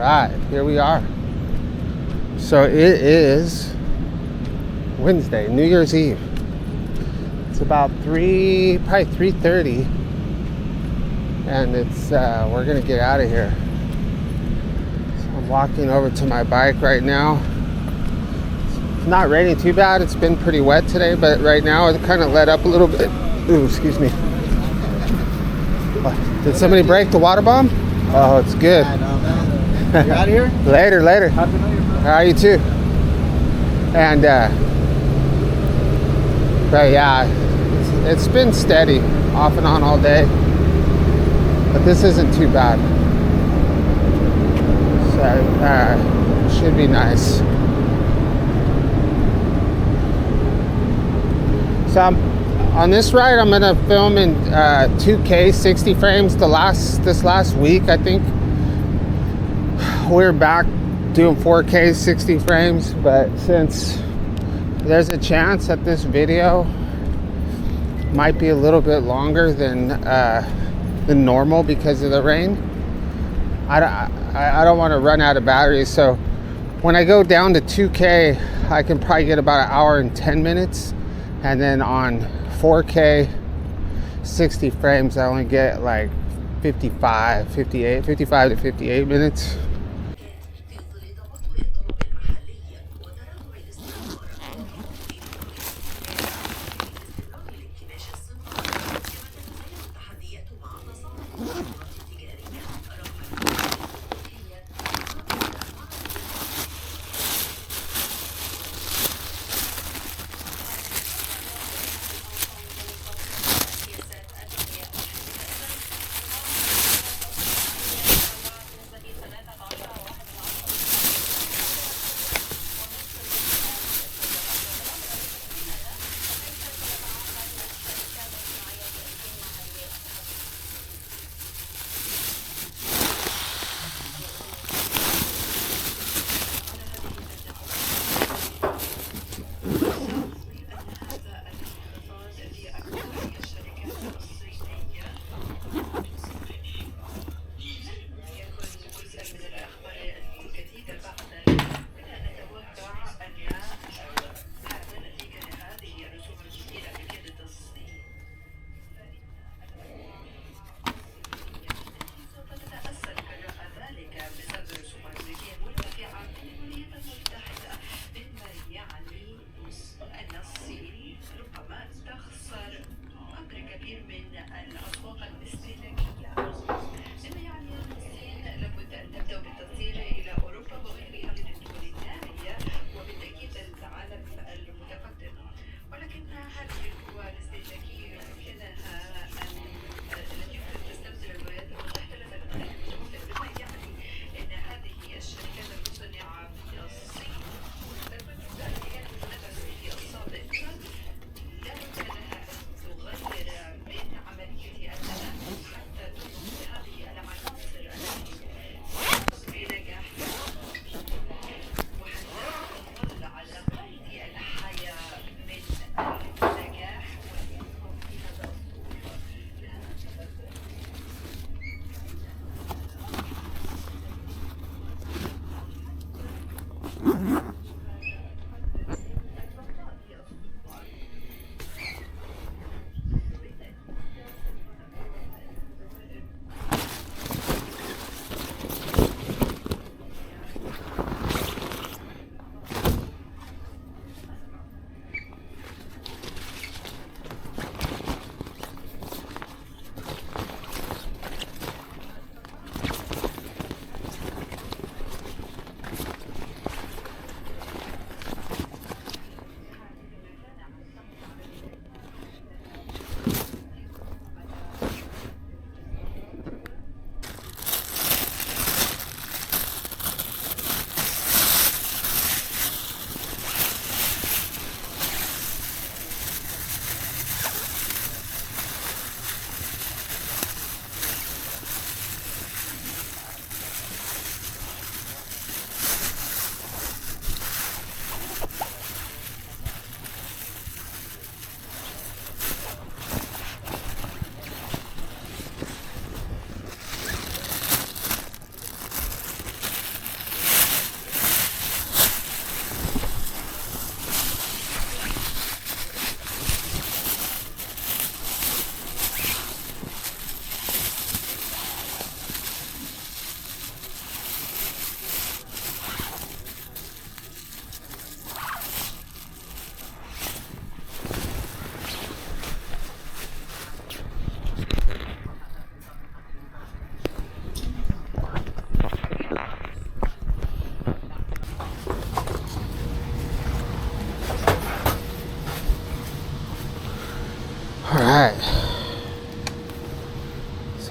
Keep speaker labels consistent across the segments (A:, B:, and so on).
A: right, here we are. So it is Wednesday, New Year's Eve. It's about probably 3:30, and it's we're gonna get out of here. So I'm walking over to my bike right now. It's not raining too bad. It's been pretty wet today, but right now it kind of let up a little bit. Ooh, excuse me. Did somebody break the water bomb? Oh, it's good.
B: You out of here?
A: Later.
B: Happy New Year, bro.
A: How are you too? And but yeah, it's been steady off and on all day, but this isn't too bad, so should be nice. So on this ride I'm gonna film in 2K 60 frames. This last week I think we're back doing 4K 60 frames, but since there's a chance that this video might be a little bit longer than normal because of the rain, I don't want to run out of batteries. So when I go down to 2K, I can probably get about 1 hour and 10 minutes, and then on 4K 60 frames I only get like 55 to 58 minutes.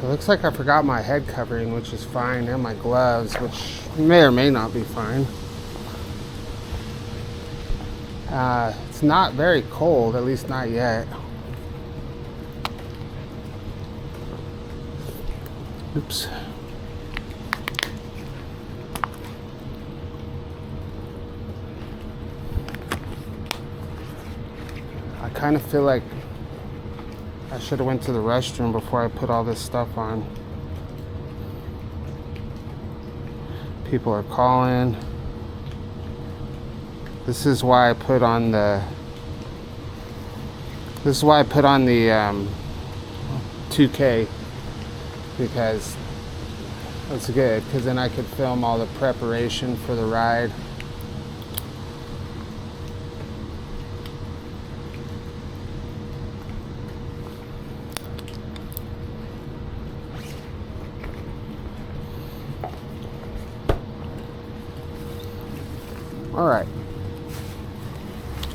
A: So it looks like I forgot my head covering, which is fine, and my gloves, which may or may not be fine. It's not very cold, at least not yet. Oops. I kind of feel like I should have went to the restroom before I put all this stuff on. People are calling. This is why I put on the 2K, because that's good, because then I could film all the preparation for the ride. All right,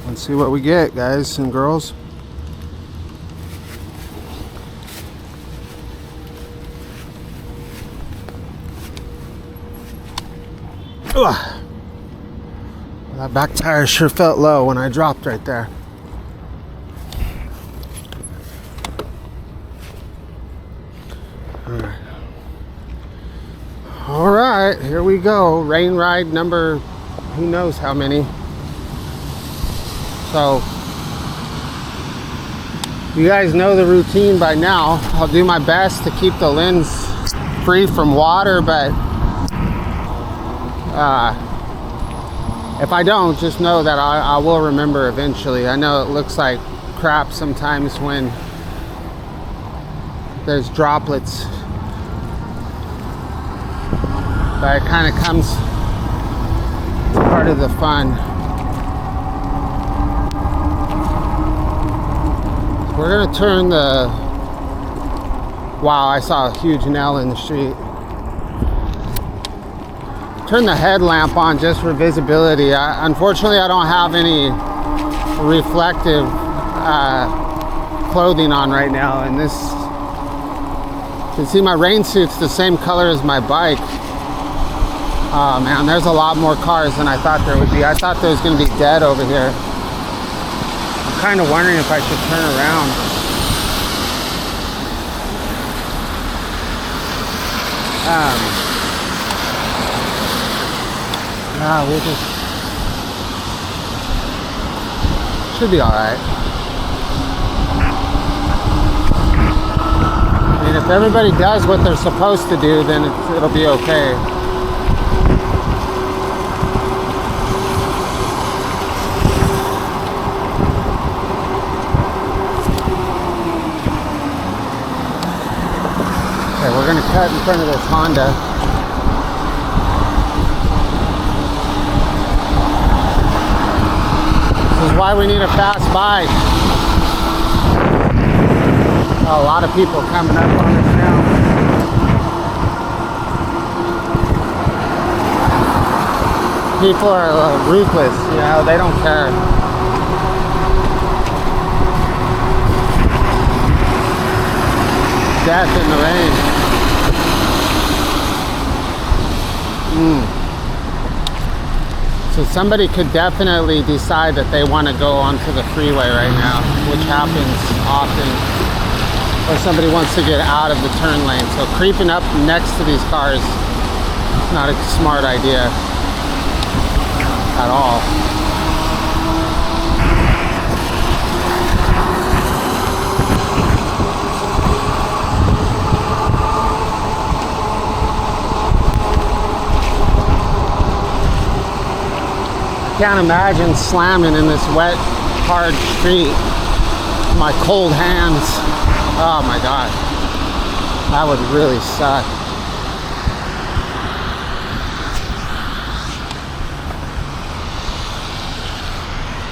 A: let's see what we get, guys and girls. Ugh. That back tire sure felt low when I dropped right there. All right, here we go. Rain ride number who knows how many. So you guys know the routine by now. I'll do my best to keep the lens free from water, but if I don't, just know that I will remember eventually. I know it looks like crap sometimes when there's droplets, but it kind of comes part of the fun. We're gonna turn the, wow, I saw a huge nail in the street. Turn the headlamp on just for visibility. Unfortunately, I don't have any reflective clothing on right now, and this, you can see my rain suit's the same color as my bike. Oh man, there's a lot more cars than I thought there would be. I thought there was going to be dead over here. I'm kind of wondering if I should turn around. We'll just, should be all right. I mean, if everybody does what they're supposed to do, then it'll be okay. Okay, we're gonna cut in front of this Honda. This is why we need a fast bike. Oh, a lot of people coming up on us now. People are ruthless, you know, they don't care. Death in the rain. So somebody could definitely decide that they want to go onto the freeway right now, which happens often. Or somebody wants to get out of the turn lane. So creeping up next to these cars is not a smart idea at all. I can't imagine slamming in this wet, hard street. My cold hands. Oh my God. That would really suck.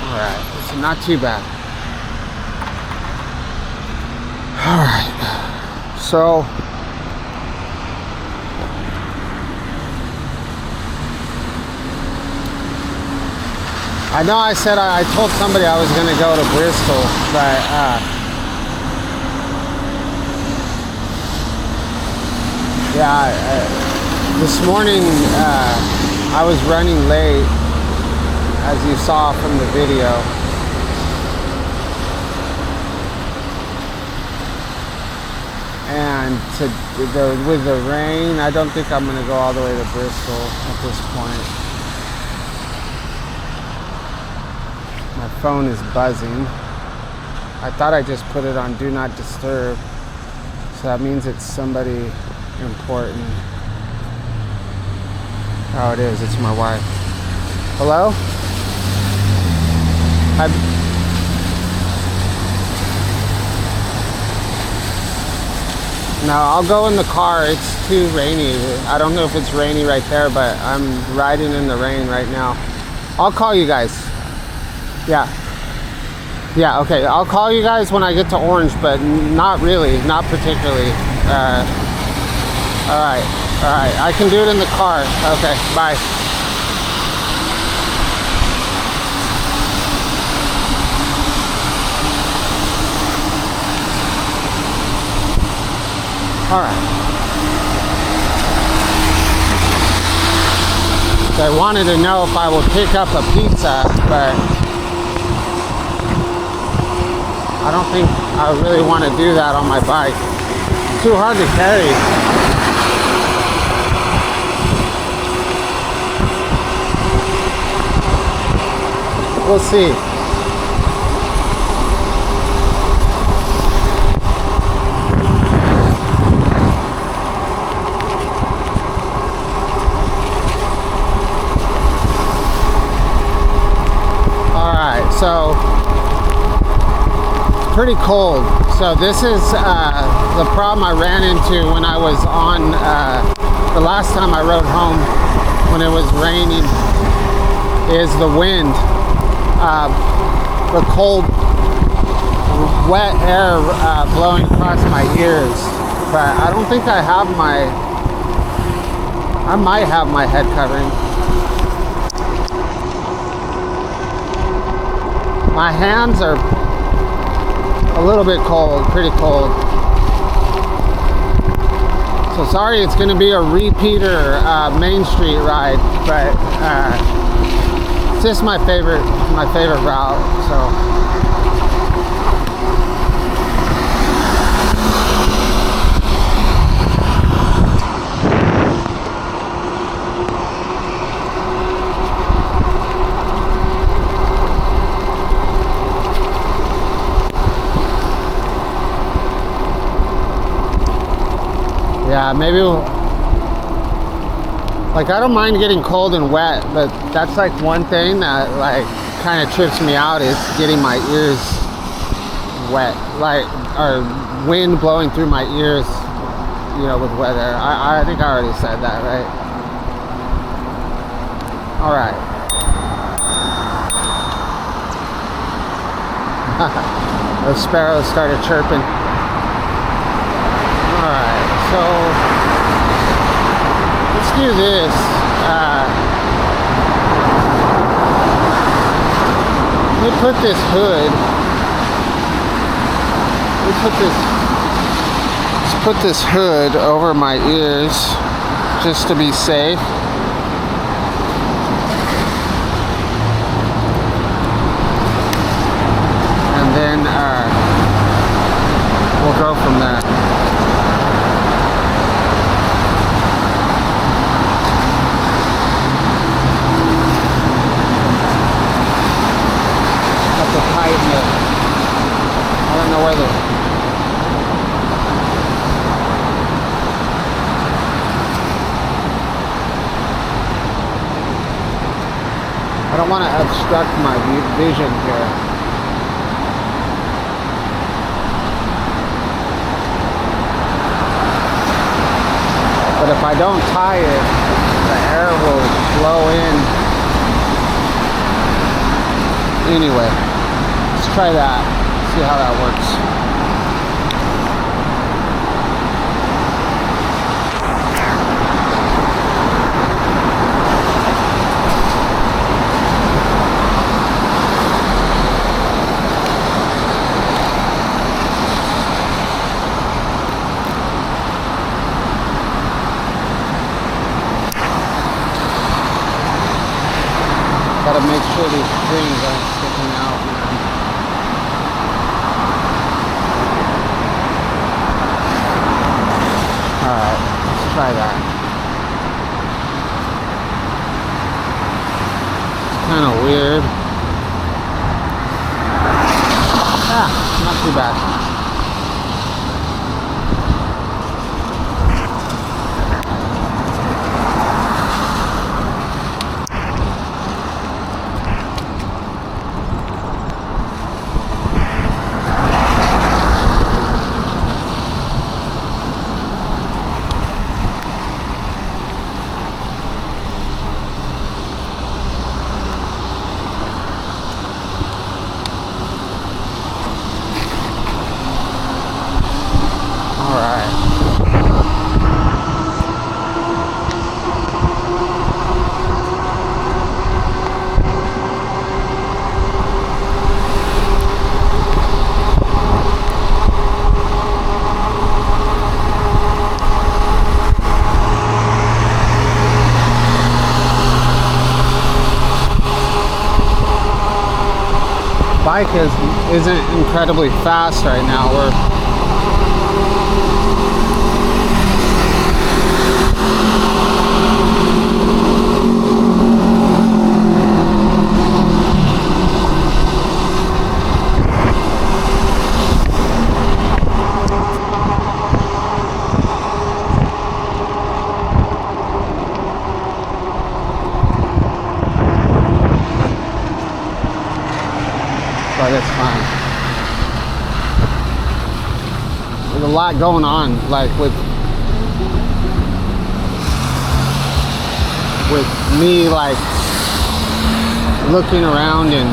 A: Alright, so not too bad. Alright, so I know I said I told somebody I was going to go to Bristol, but Yeah, this morning I was running late, as you saw from the video. And with the rain, I don't think I'm going to go all the way to Bristol at this point. My phone is buzzing. I thought I just put it on Do Not Disturb. So that means it's somebody important. Oh, it is. It's my wife. Hello? No, I'll go in the car. It's too rainy. I don't know if it's rainy right there, but I'm riding in the rain right now. I'll call you guys. Yeah. Yeah, okay. I'll call you guys when I get to Orange, but not really. Not particularly. All right. I can do it in the car. Okay, bye. All right. I wanted to know if I would pick up a pizza, but I don't think I really want to do that on my bike. It's too hard to carry. We'll see. So it's pretty cold. So this is the problem I ran into when I was on the last time I rode home when it was raining, is the wind, the cold wet air blowing across my ears. But I don't think I might have my head covering. My hands are a little bit cold, pretty cold. So sorry it's gonna be a repeater Main Street ride, but it's just my favorite route, so. Yeah, maybe like I don't mind getting cold and wet, but that's like one thing that like kind of trips me out, is getting my ears wet, like, or wind blowing through my ears, you know, with wet air. I think I already said that, right? All right. Those sparrows started chirping. All right. So let's do this. Let me put this hood. Let's put this hood over my ears just to be safe. And then we'll go from there. I don't know where I don't want to obstruct my vision here. But if I don't tie it, the air will blow in. Anyway. Try that, see how that works. gotta make sure these strings aren't sticking out, man. Alright, let's try that. It's kind of weird. Not too bad. Bike isn't incredibly fast right now. But it's fine. There's a lot going on, like with me, like looking around and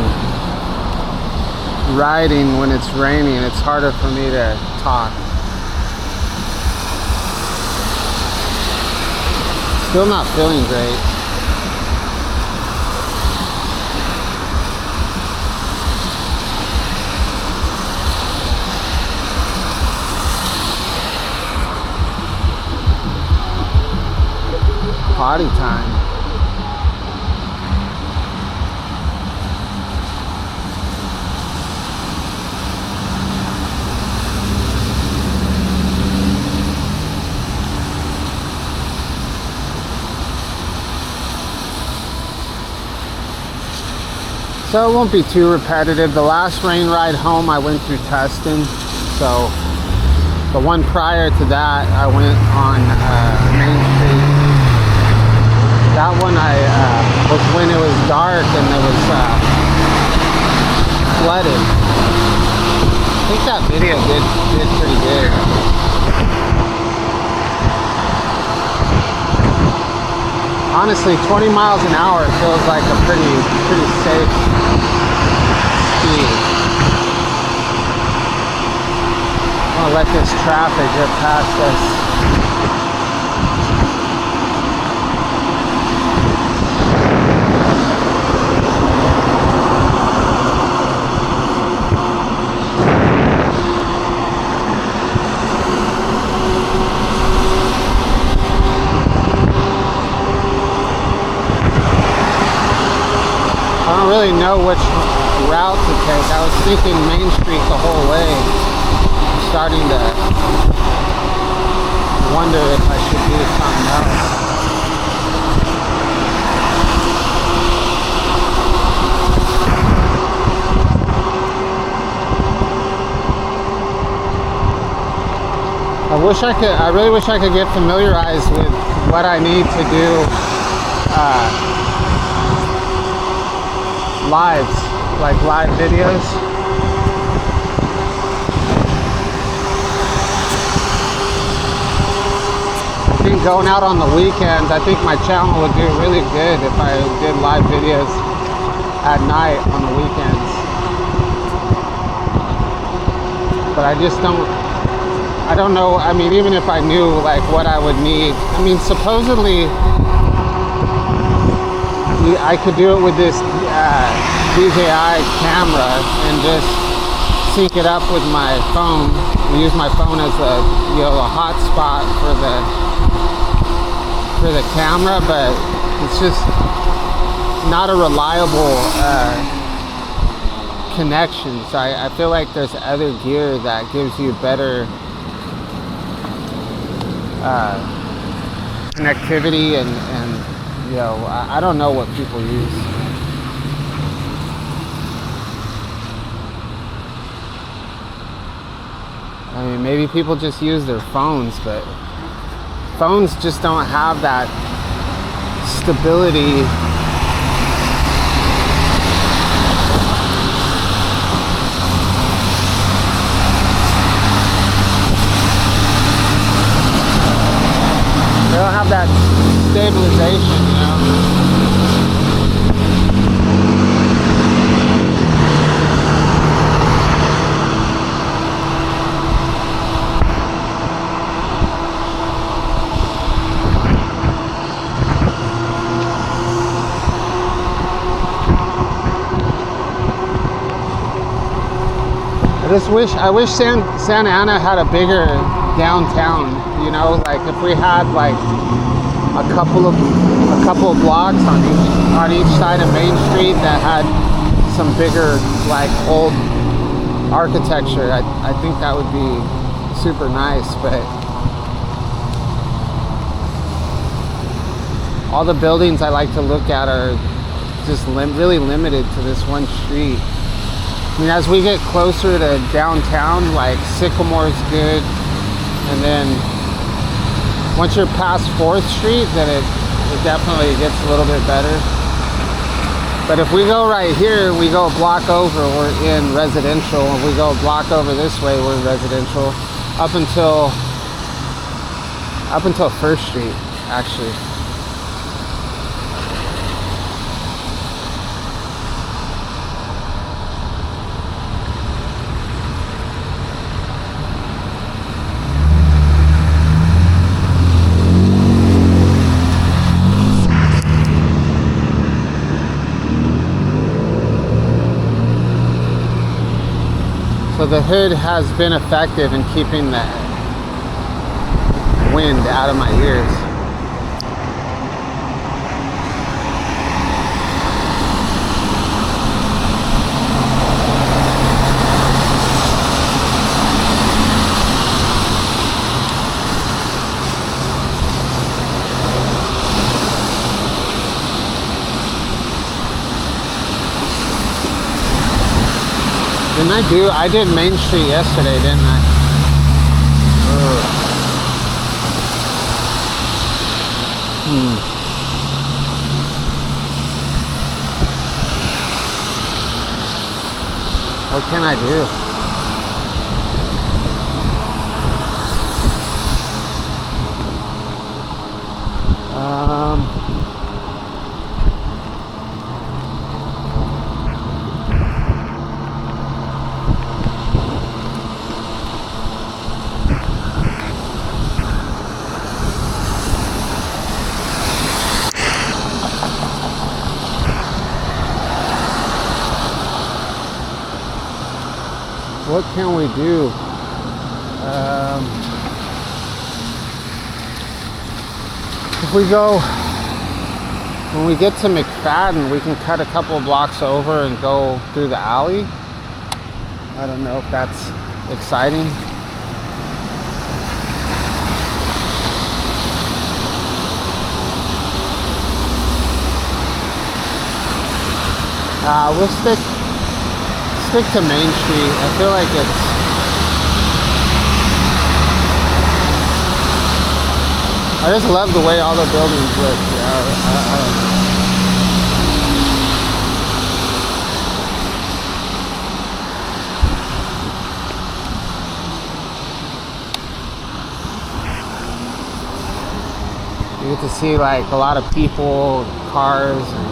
A: riding when it's raining. It's harder for me to talk. Still not feeling great. Potty time. So it won't be too repetitive. The last rain ride home I went through Tustin. So the one prior to that I went on Main Street. That one was when it was dark and it was flooded. I think that video did pretty good. Honestly, 20 miles an hour feels like a pretty safe speed. I'm gonna let this traffic get past us. I don't really know which route to take. I was thinking Main Street the whole way. I'm starting to wonder if I should do something else. I really wish I could get familiarized with what I need to do live videos. I think going out on the weekends, I think my channel would do really good if I did live videos at night on the weekends. But I just I don't know, I mean, even if I knew like what I would need, I mean, supposedly I could do it with this DJI camera and just sync it up with my phone and use my phone as a hotspot for the camera, but it's just not a reliable connection. So I feel like there's other gear that gives you better connectivity and you know, I don't know what people use. I mean, maybe people just use their phones, but phones just don't have that stability. They don't have that stabilization, you know. I wish Santa Ana had a bigger downtown, you know, like if we had like a couple of blocks on each side of Main Street that had some bigger like old architecture. I think that would be super nice, but all the buildings I like to look at are just really limited to this one street. I mean, as we get closer to downtown, like Sycamore's good, and then once you're past 4th Street, then it definitely gets a little bit better. But if we go right here, we go a block over, we're in residential. If we go a block over this way, we're in residential. Up until 1st Street, actually. So the hood has been effective in keeping the wind out of my ears. I did Main Street yesterday, didn't I? What can I do? What can we do? If we go, when we get to McFadden, we can cut a couple of blocks over and go through the alley. I don't know if that's exciting. We'll stick to Main Street. I feel like I just love the way all the buildings look. You get to see like a lot of people, cars, and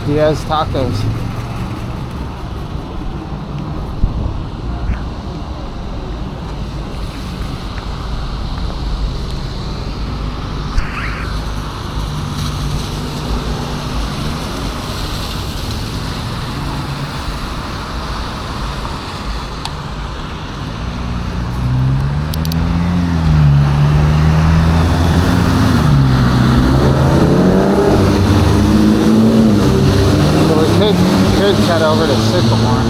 A: Diaz Tacos. Could cut over to Sycamore.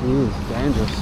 A: Jeez, dangerous.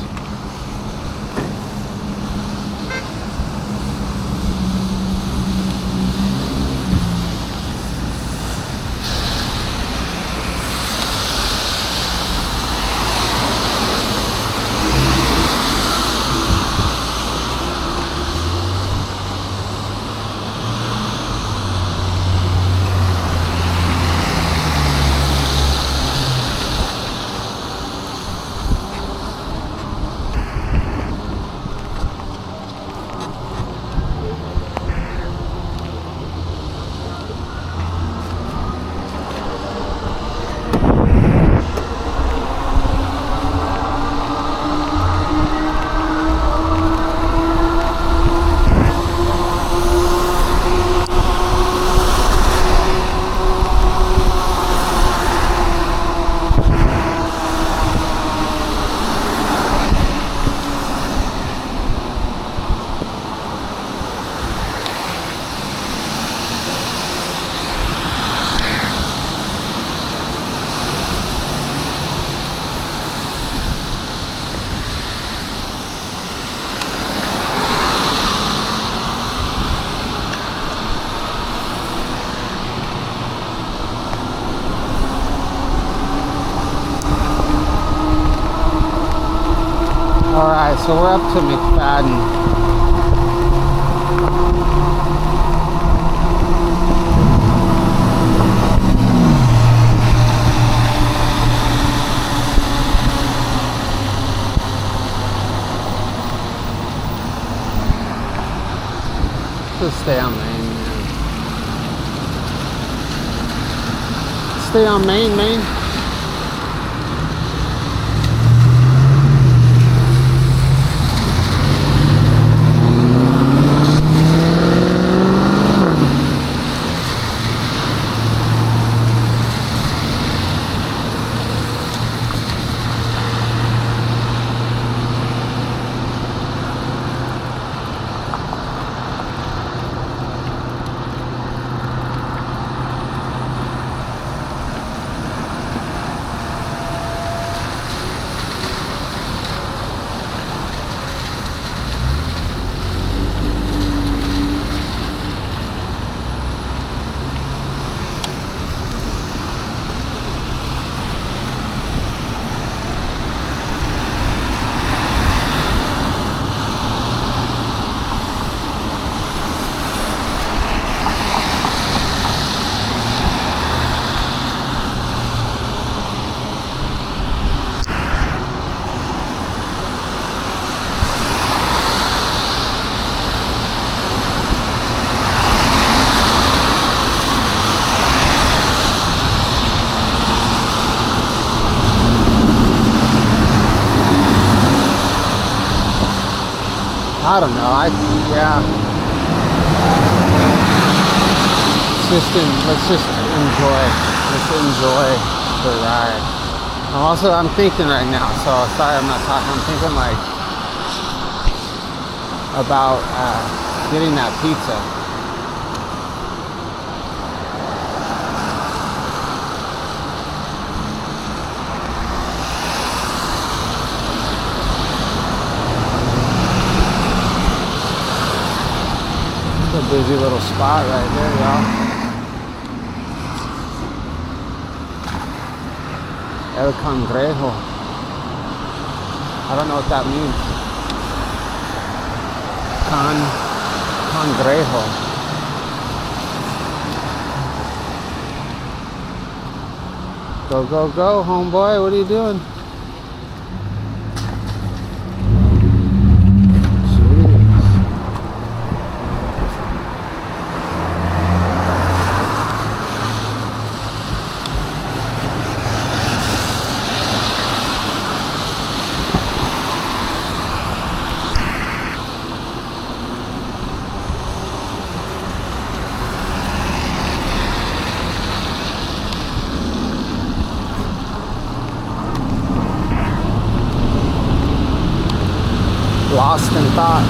A: Alright, so we're up to McFadden. Just stay on Main, man. Stay on Main, Main. I don't know. Yeah. Let's just enjoy. Let's enjoy the ride. I'm thinking right now. So sorry, I'm not talking. I'm thinking like about getting that pizza. cozy little spot right here, y'all. El Cangrejo. I don't know what that means. Cangrejo. Go, go, go, homeboy. What are you doing? Lost in thought.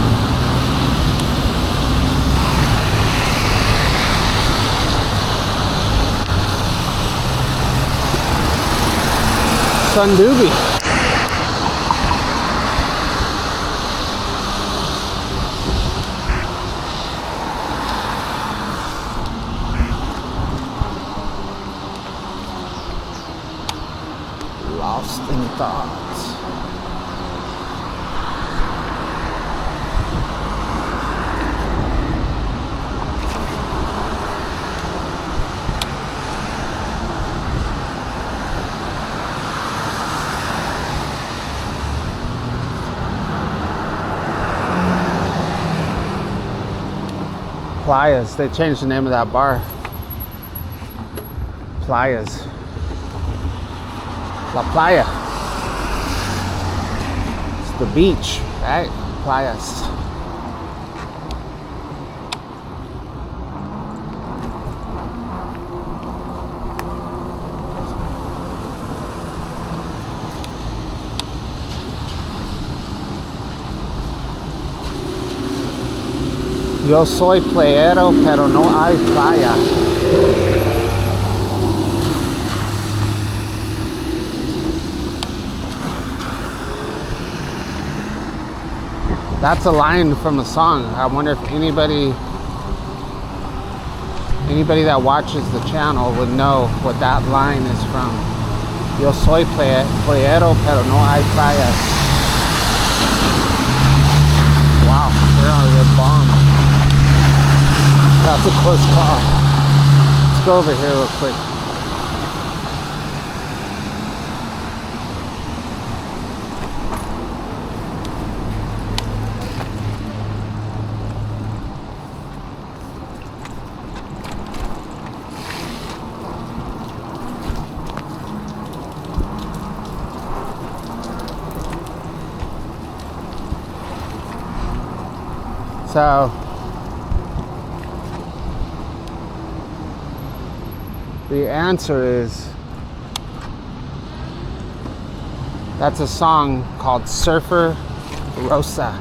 A: Sundoobie. Lost in thought. Playas. They changed the name of that bar. Playas. La Playa. It's the beach, right? Playas. Yo soy playero, pero no hay playa. That's a line from a song. I wonder if anybody that watches the channel would know what that line is from. Yo soy playero, pero no hay playa. Wow, we're on a good bomb. That's a close call. Let's go over here real quick. So the answer is, that's a song called Surfer Rosa.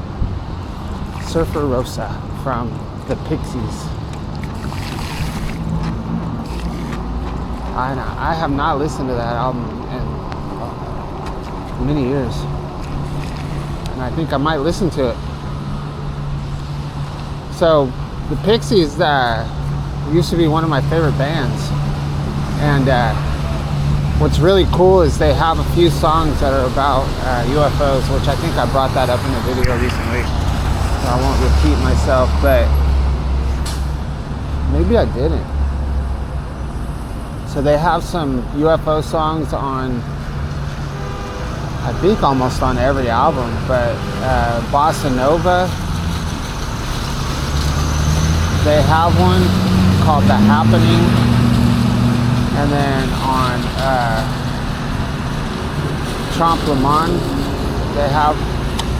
A: Surfer Rosa from the Pixies. I have not listened to that album in many years. And I think I might listen to it. So the Pixies used to be one of my favorite bands. And what's really cool is they have a few songs that are about UFOs, which I think I brought that up in a video recently. So I won't repeat myself, but maybe I didn't. So they have some UFO songs on, I think almost on every album, but Bossa Nova, they have one called The Happening. And then on Trompe Le Monde, they have,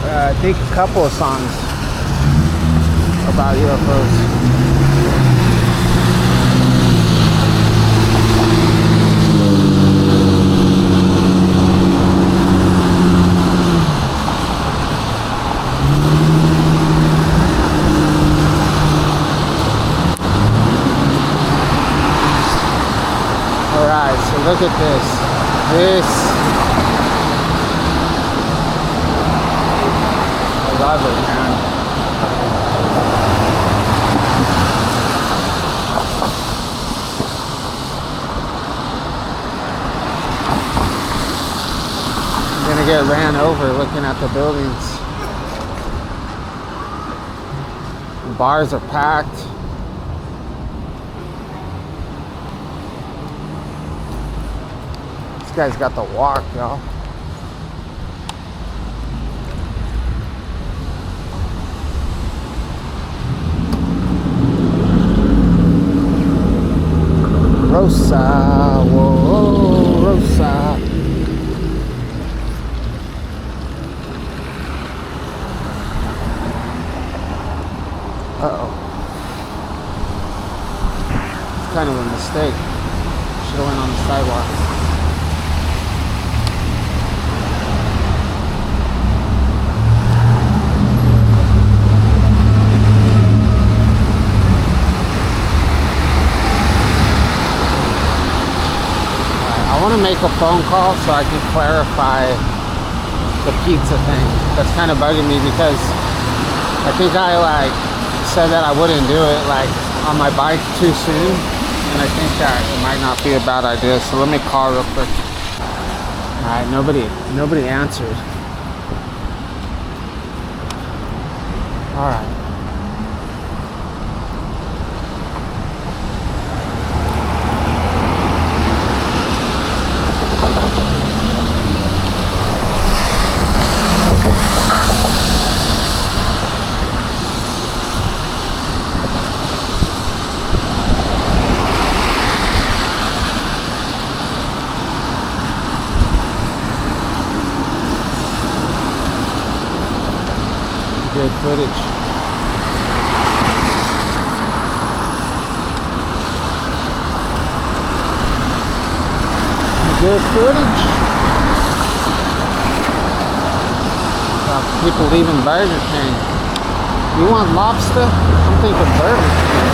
A: I think, a couple of songs about UFOs. Look at this. I love it, man. gonna get ran over looking at the buildings. The bars are packed. This guy's got the walk, y'all. Rosa, whoa, Rosa. Uh-oh. It's kind of a mistake. Should have went on the sidewalk. I want to make a phone call so I can clarify the pizza thing. That's kind of bugging me because I think I said that I wouldn't do it on my bike too soon, and I think that it might not be a bad idea. So let me call real quick. All right, nobody answered. All right. Good footage. Good footage. People leaving Burger King. You want lobster? I'm thinking Burger King.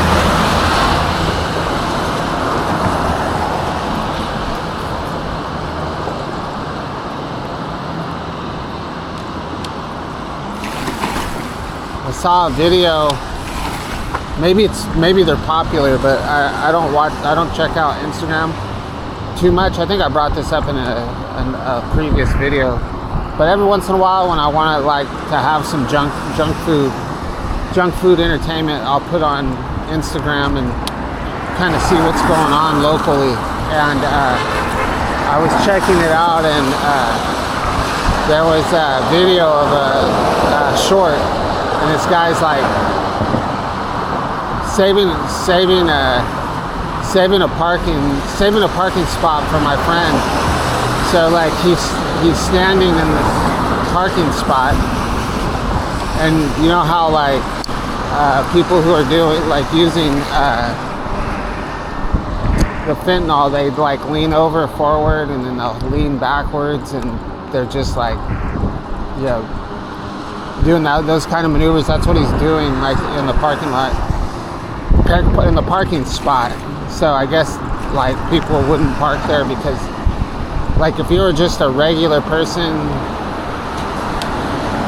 A: I saw a video. Maybe they're popular, but I don't check out Instagram too much. I think I brought this up in a previous video. But every once in a while, when I want to have some junk food entertainment, I'll put on Instagram and kind of see what's going on locally. And I was checking it out, and there was a video of a short. And this guy's saving a parking spot for my friend. So he's standing in the parking spot, and you know how people who are doing using the fentanyl, they lean over forward and then they'll lean backwards, and they're just doing those kind of maneuvers. That's what he's doing in the parking lot, in the parking spot. So I guess people wouldn't park there because if you were just a regular person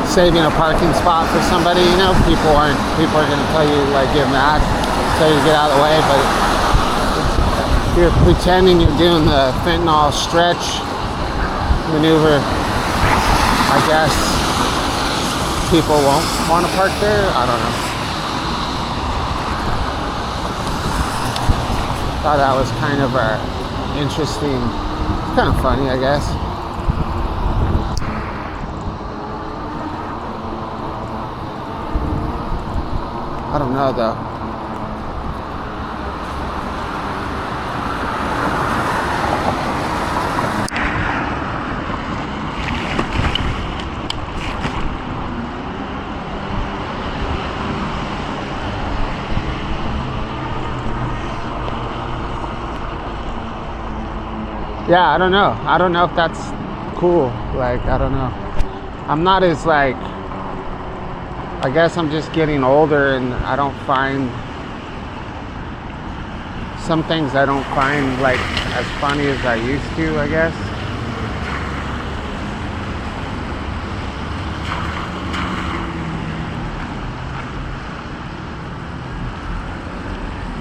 A: saving a parking spot for somebody, people are going to tell you get mad, tell you to get out of the way. But if you're pretending you're doing the fentanyl stretch maneuver, I guess people won't want to park there. I don't know. Thought that was kind of interesting, kind of funny, I guess. I don't know though. Yeah, I don't know. I don't know if that's cool. I don't know. I'm not as I guess I'm just getting older, and I don't find some things I don't find as funny as I used to, I guess.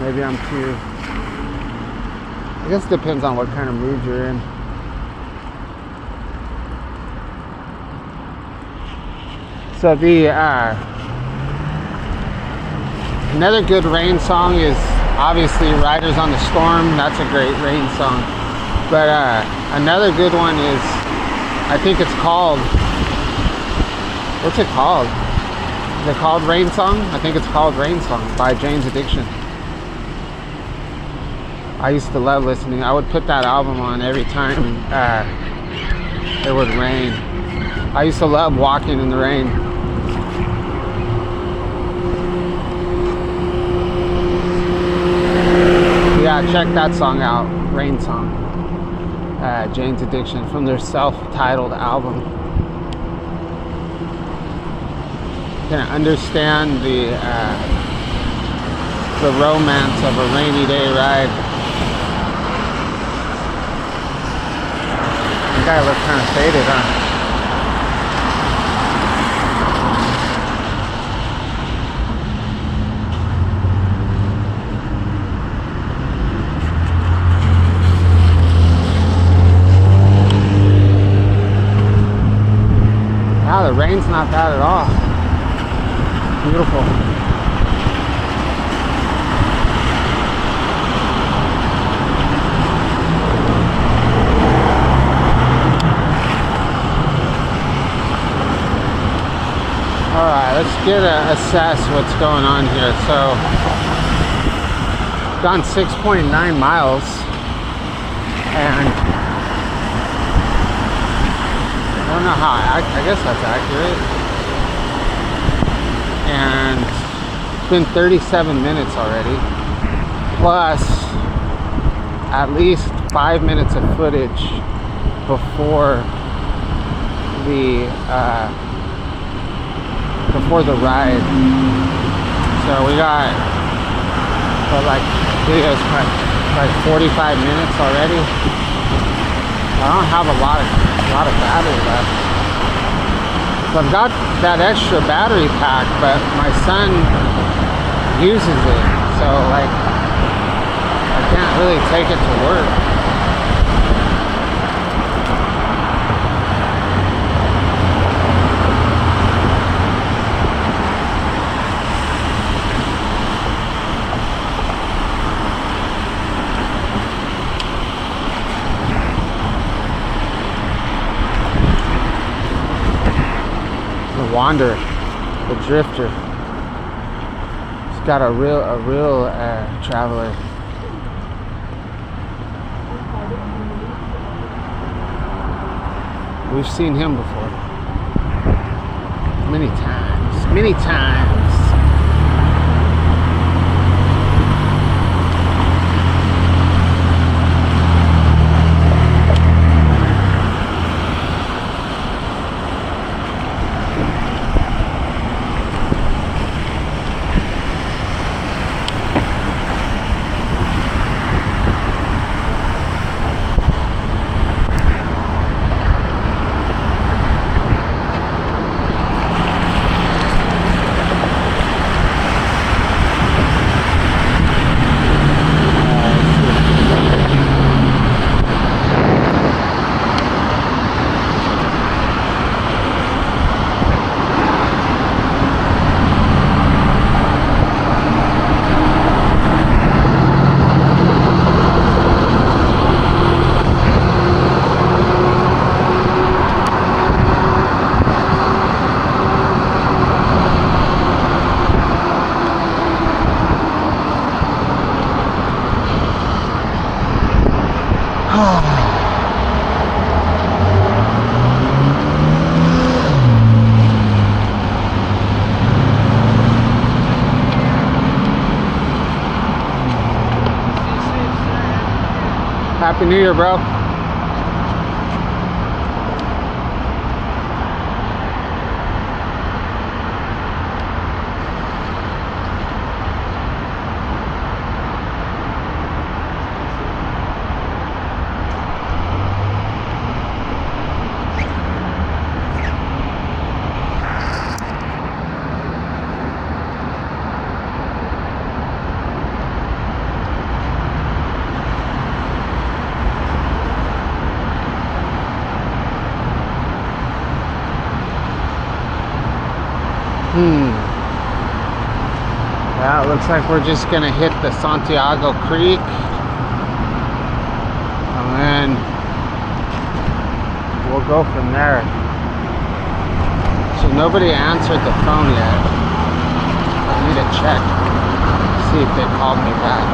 A: Maybe I'm too... I guess it depends on what kind of mood you're in. So the another good rain song is obviously Riders on the Storm. That's a great rain song. But another good one is, I think it's called, what's it called? Is it called Rain Song? I think it's called Rain Song by Jane's Addiction. I used to love listening. I would put that album on every time it would rain. I used to love walking in the rain. Yeah, check that song out, Rain Song. Jane's Addiction, from their self-titled album. You can understand the romance of a rainy day ride. The guy looks kind of faded, huh? Wow, the rain's not bad at all. Beautiful. Alright, let's assess what's going on here. So, gone 6.9 miles, and I don't know how, I guess that's accurate. And it's been 37 minutes already, plus at least 5 minutes of footage before the ride. So we got like videos like 45 minutes already. I don't have a lot of battery left. So I've got that extra battery pack, but my son uses it, so like I can't really take it to work. Wanderer, the drifter. He's got a real traveler. We've seen him before. Many times. Many times. Happy New Year, bro. Yeah, it looks like we're just gonna hit the Santiago Creek. And then we'll go from there. So nobody answered the phone yet. I need to check, see if they called me back.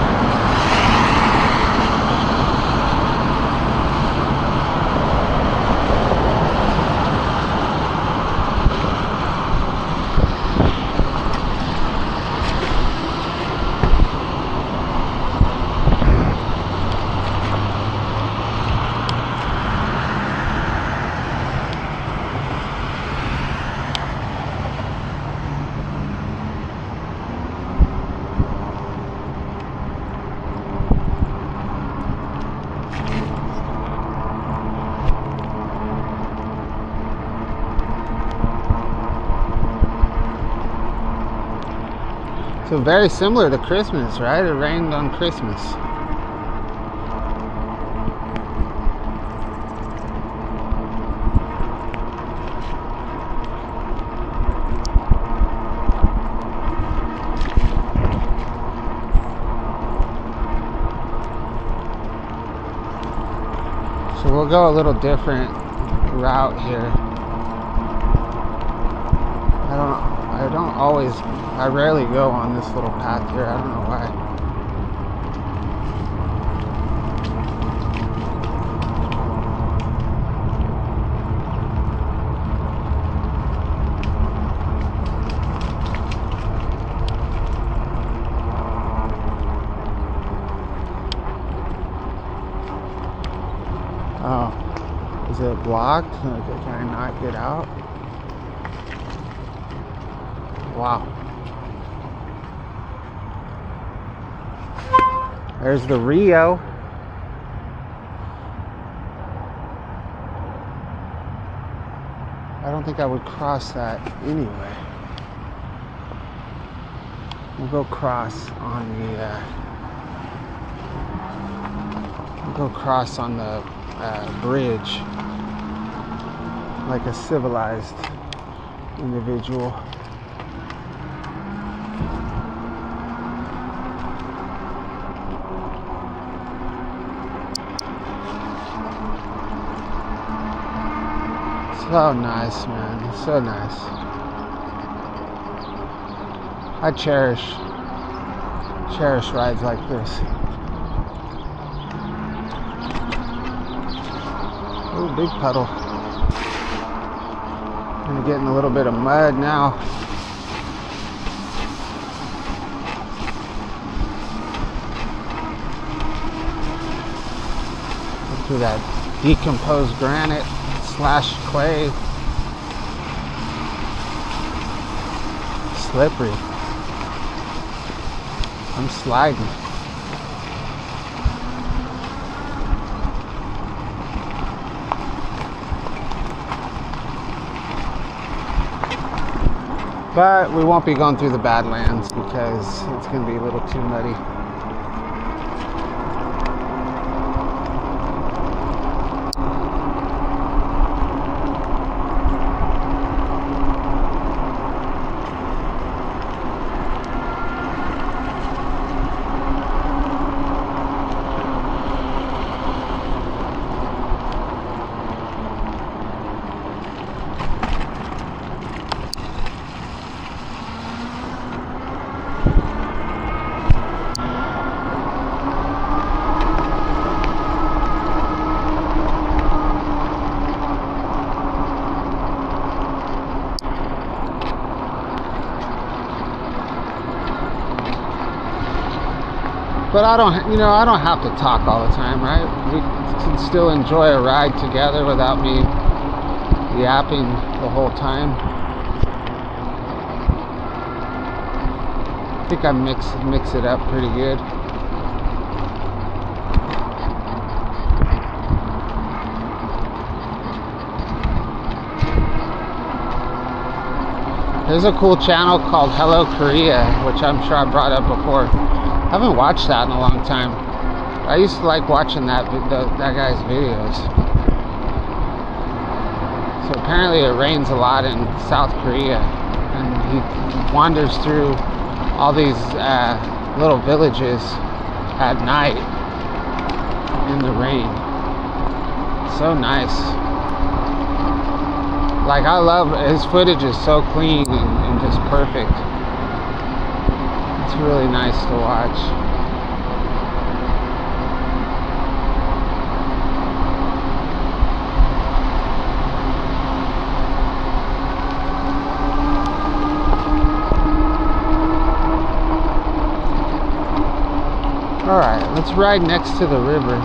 A: So very similar to Christmas, right? It rained on Christmas. So we'll go a little different route here. I rarely go on this little path here. I don't know why. Oh, is it blocked? Okay, can I not get out? Wow. There's the Rio. I don't think I would cross that anyway. We'll go cross on the bridge like a civilized individual. So nice, man. So nice. I cherish rides like this. Oh, big puddle. Gonna get in a little bit of mud now. Look through that decomposed granite / clay. Slippery. I'm sliding. But we won't be going through the Badlands because it's going to be a little too muddy. But I don't have to talk all the time, right? We can still enjoy a ride together without me yapping the whole time. I think I mix it up pretty good. There's a cool channel called Hello Korea, which I'm sure I brought up before. I haven't watched that in a long time. I used to like watching that guy's videos. So apparently it rains a lot in South Korea, and he wanders through all these little villages at night in the rain. So nice. Like, I love his footage is so clean and just perfect. It's really nice to watch. Alright, let's ride next to the river.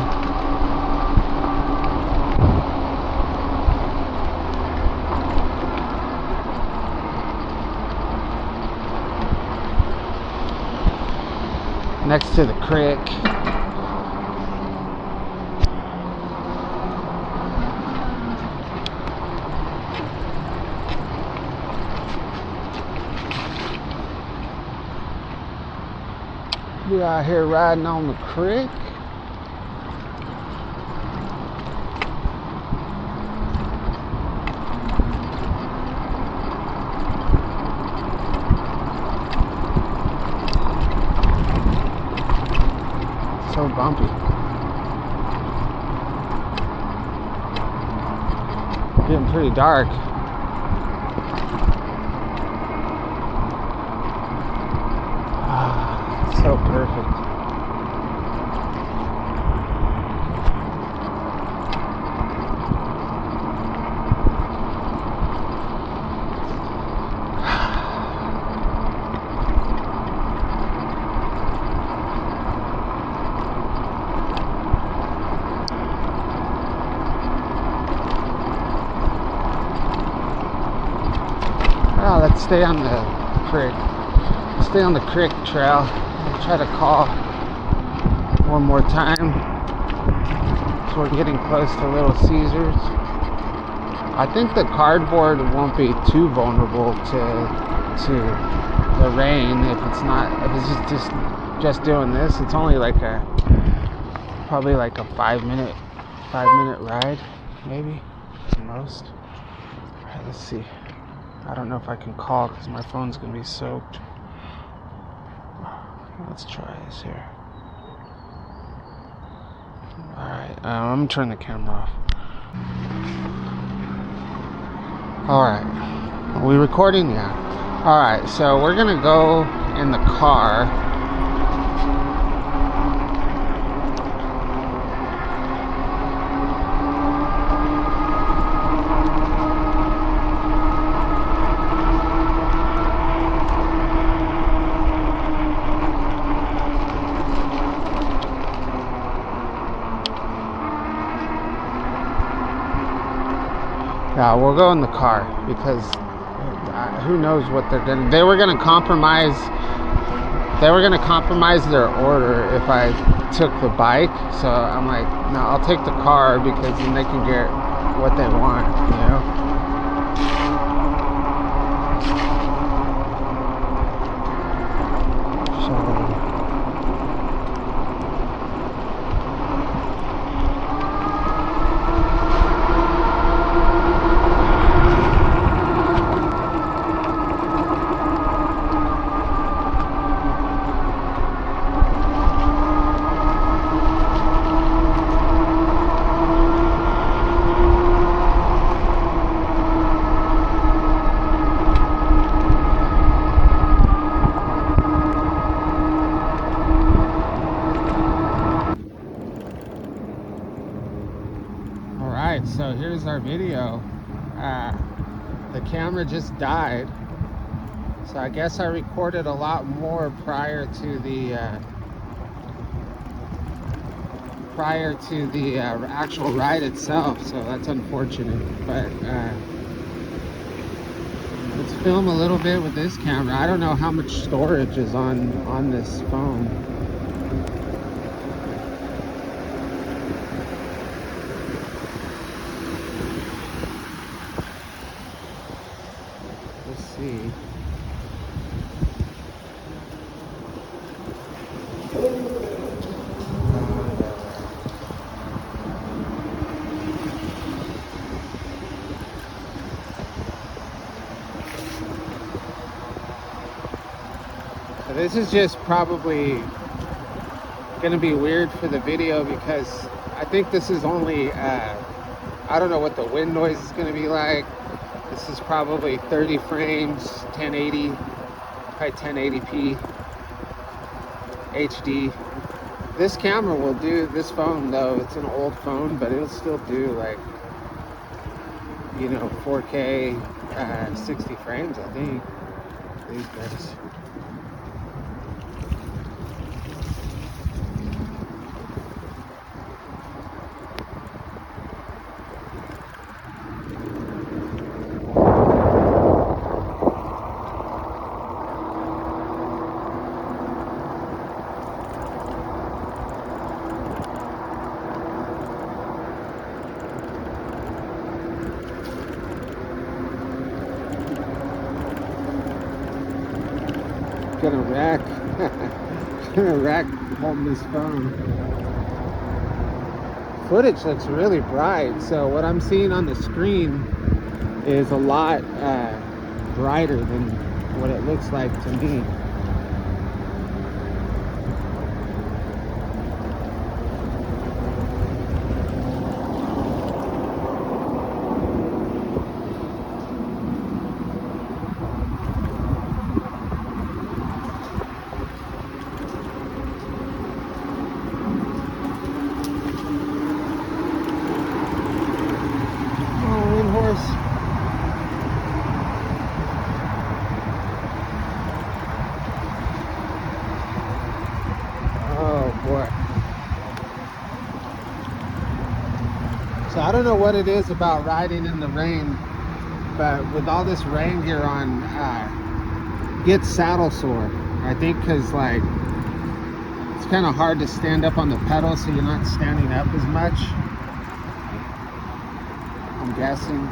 A: Next to the creek. We out here riding on the creek. So bumpy. Getting pretty dark. So perfect. Well, let's stay on the creek. Stay on the creek trail. I'll try to call one more time. So we're getting close to Little Caesars. I think the cardboard won't be too vulnerable to the rain if it's just doing this. It's only like probably like a 5 minute ride, maybe at most. All right, let's see. I don't know if I can call because my phone's gonna be soaked. Let's try this here. Alright, I'm gonna turn the camera off. Alright, are we recording? Yeah. Alright, so we're gonna go in the car. Yeah, we'll go in the car because who knows what they were gonna compromise their order if I took the bike. So I'm like, no, I'll take the car because then they can get what they want, you know. So here's our video. The camera just died, so I guess I recorded a lot more prior to the actual ride itself, so that's unfortunate. But let's film a little bit with this camera. I don't know how much storage is on this phone. See. This is just probably gonna be weird for the video because I think this is only I don't know what the wind noise is gonna be like. This is probably 30 frames, 1080, probably 1080p HD. This camera will do, this phone though, it's an old phone, but it'll still do like, you know, 4K 60 frames, I think, these days. Gonna wreck. Gonna wreck holding this phone. Footage looks really bright, so what I'm seeing on the screen is a lot brighter than what it looks like to me. So I don't know what it is about riding in the rain, but with all this rain gear on, gets saddle sore. I think because like it's kind of hard to stand up on the pedal, so you're not standing up as much, I'm guessing.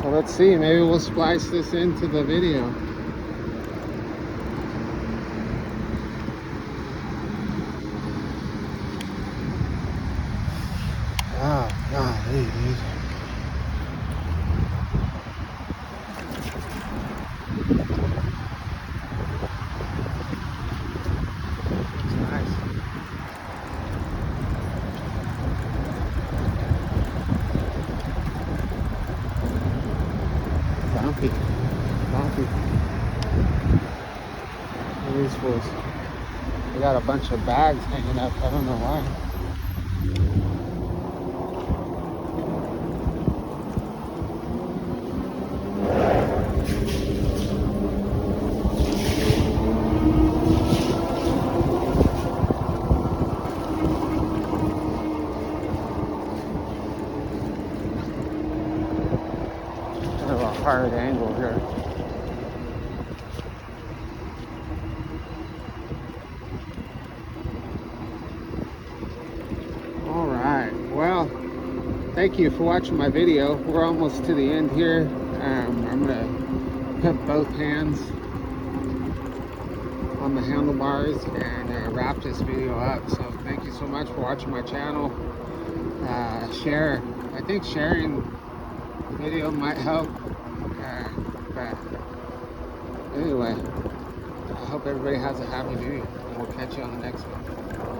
A: So let's see, maybe we'll splice this into the video. Oh, golly, dude. It's nice. Bumpy. Look at these fools. They got a bunch of bags hanging up. I don't know why. Kind of a hard angle here. Well, thank you for watching my video. We're almost to the end here. I'm gonna put both hands on the handlebars and wrap this video up. So thank you so much for watching my channel. Share. I think sharing the video might help. But anyway, I hope everybody has a happy new year, and we'll catch you on the next one.